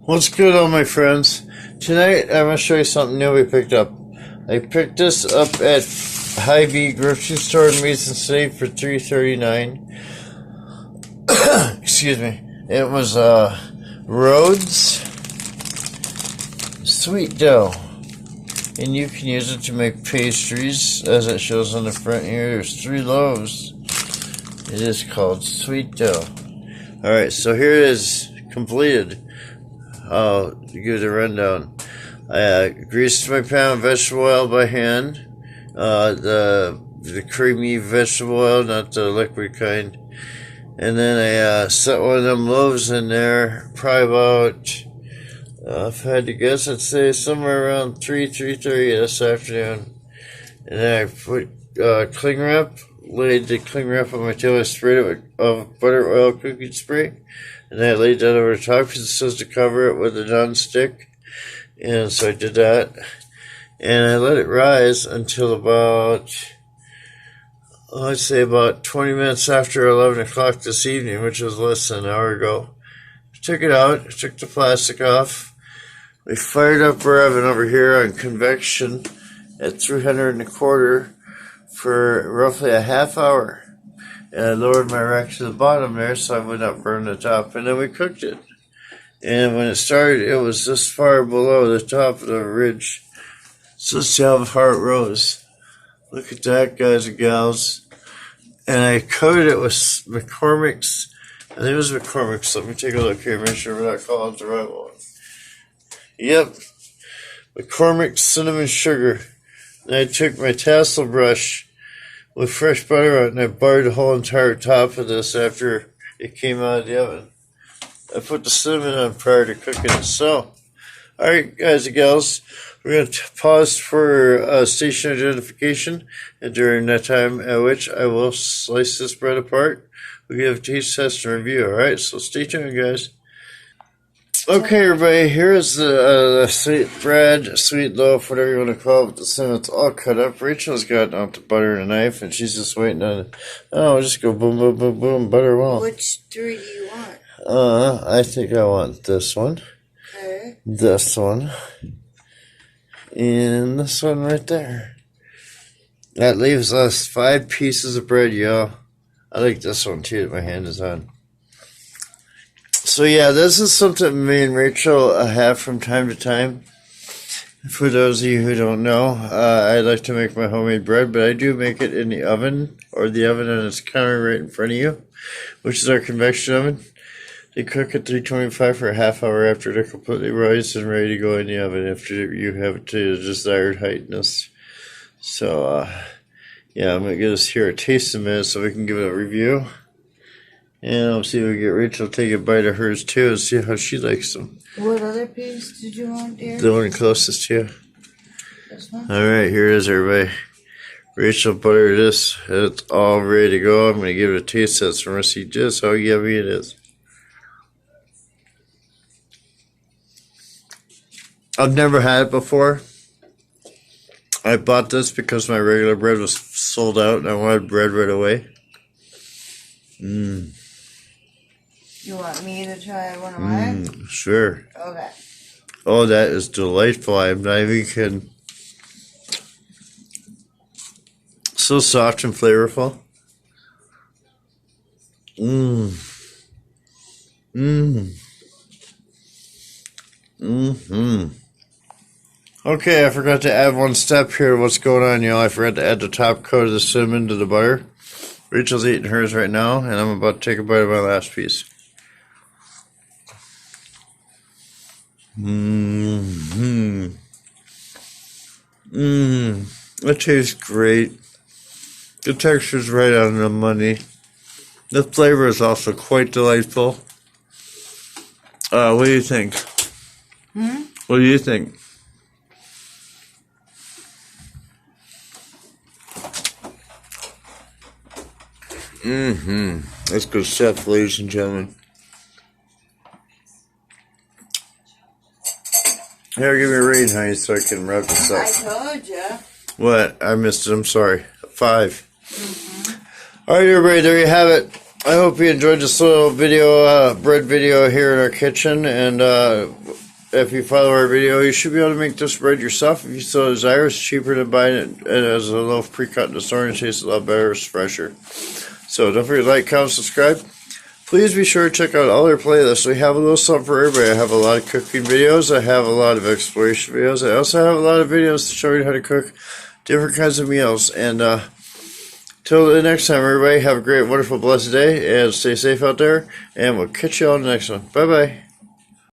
What's good, all my friends? Tonight I'm going to show you something new we picked up. I picked this up at Hy-Vee grocery store in Mason City for $3.39. Excuse me. It was Rhodes sweet dough, and you can use it to make pastries, as it shows on the front here. There's 3 loaves. It is called sweet dough. Alright, so here it is completed. I'll give the rundown. I greased my pan with vegetable oil by hand. The creamy vegetable oil, not the liquid kind. And then I set one of them loaves in there, probably about, if I had to guess, I'd say somewhere around 3:30 this afternoon. And then I put cling wrap, laid the cling wrap on my tail. I sprayed it with butter oil cooking spray. And then I laid that over the top because it says to cover it with a non-stick. And so I did that. And I let it rise until about, I'd say about 20 minutes after 11 o'clock this evening, which was less than an hour ago. I took it out, took the plastic off. We fired up our oven over here on convection at 325 for roughly a half hour. And I lowered my rack to the bottom there so I would not burn the top. And then we cooked it. And when it started, it was this far below the top of the ridge. So let's see how far it rose. Look at that, guys and gals. And I coated it with McCormick's. I think it was McCormick's. Let me take a look here, make sure we're not calling it the right one. Yep. McCormick's cinnamon sugar. And I took my tassel brush with fresh butter on it, and I buttered the whole entire top of this after it came out of the oven. I put the cinnamon on prior to cooking it. So, alright, guys and gals, we're going to pause for station identification, and during that time at which I will slice this bread apart. We'll give a taste test and review. Alright, so stay tuned, guys. Okay, everybody, here's the sweet bread, sweet loaf, whatever you want to call it, with the cinnamon. It's all cut up. Rachel's got out the butter and a knife, and she's just waiting on it. Oh, just go boom, boom, boom, boom, butter well. Which 3 do you want? I think I want this one. Okay. This one. And this one right there. That leaves us 5 pieces of bread, y'all. I like this one, too, that my hand is on. So yeah, this is something me and Rachel have from time to time. For those of you who don't know, I like to make my homemade bread, but I do make it in the oven, or the oven on its counter right in front of you, which is our convection oven. They cook at 325 for a half hour after they're completely raised and ready to go in the oven after you have it to the desired heightness. So, yeah, I'm going to get us here a taste in a minute so we can give it a review. And I'll see if we can get Rachel to take a bite of hers too and see how she likes them. What other piece did you want, dear? The one closest to you. This one? Alright, here it is, everybody. Rachel buttered this. It's all ready to go. I'm going to give it a taste test and we'll see just how yummy it is. I've never had it before. I bought this because my regular bread was sold out and I wanted bread right away. Mmm. You want me to try one of mine? Sure. Okay. Oh, that is delightful. I'm not even kidding. So soft and flavorful. Mmm. Mmm. Mmm. Okay, I forgot to add one step here. What's going on, y'all? I forgot to add the top coat of the cinnamon to the butter. Rachel's eating hers right now, and I'm about to take a bite of my last piece. Mmm. Mmm. It tastes great. The texture's right on the money. The flavor is also quite delightful. What do you think? What do you think? That's good stuff, ladies and gentlemen. Here, give me a rating, honey, so I can wrap this up. I told you. What? I missed it. I'm sorry. 5. All right, everybody, there you have it. I hope you enjoyed this little video, bread video here in our kitchen, and if you follow our video, you should be able to make this bread yourself if you so desire. It's cheaper than buying it as a loaf pre-cut in the store, and it tastes a lot better. It's fresher. So don't forget to like, comment, subscribe. Please be sure to check out all our playlists. We have a little something for everybody. I have a lot of cooking videos. I have a lot of exploration videos. I also have a lot of videos to show you how to cook different kinds of meals. And till the next time, everybody, have a great, wonderful, blessed day, and stay safe out there. And we'll catch you on the next one. Bye-bye.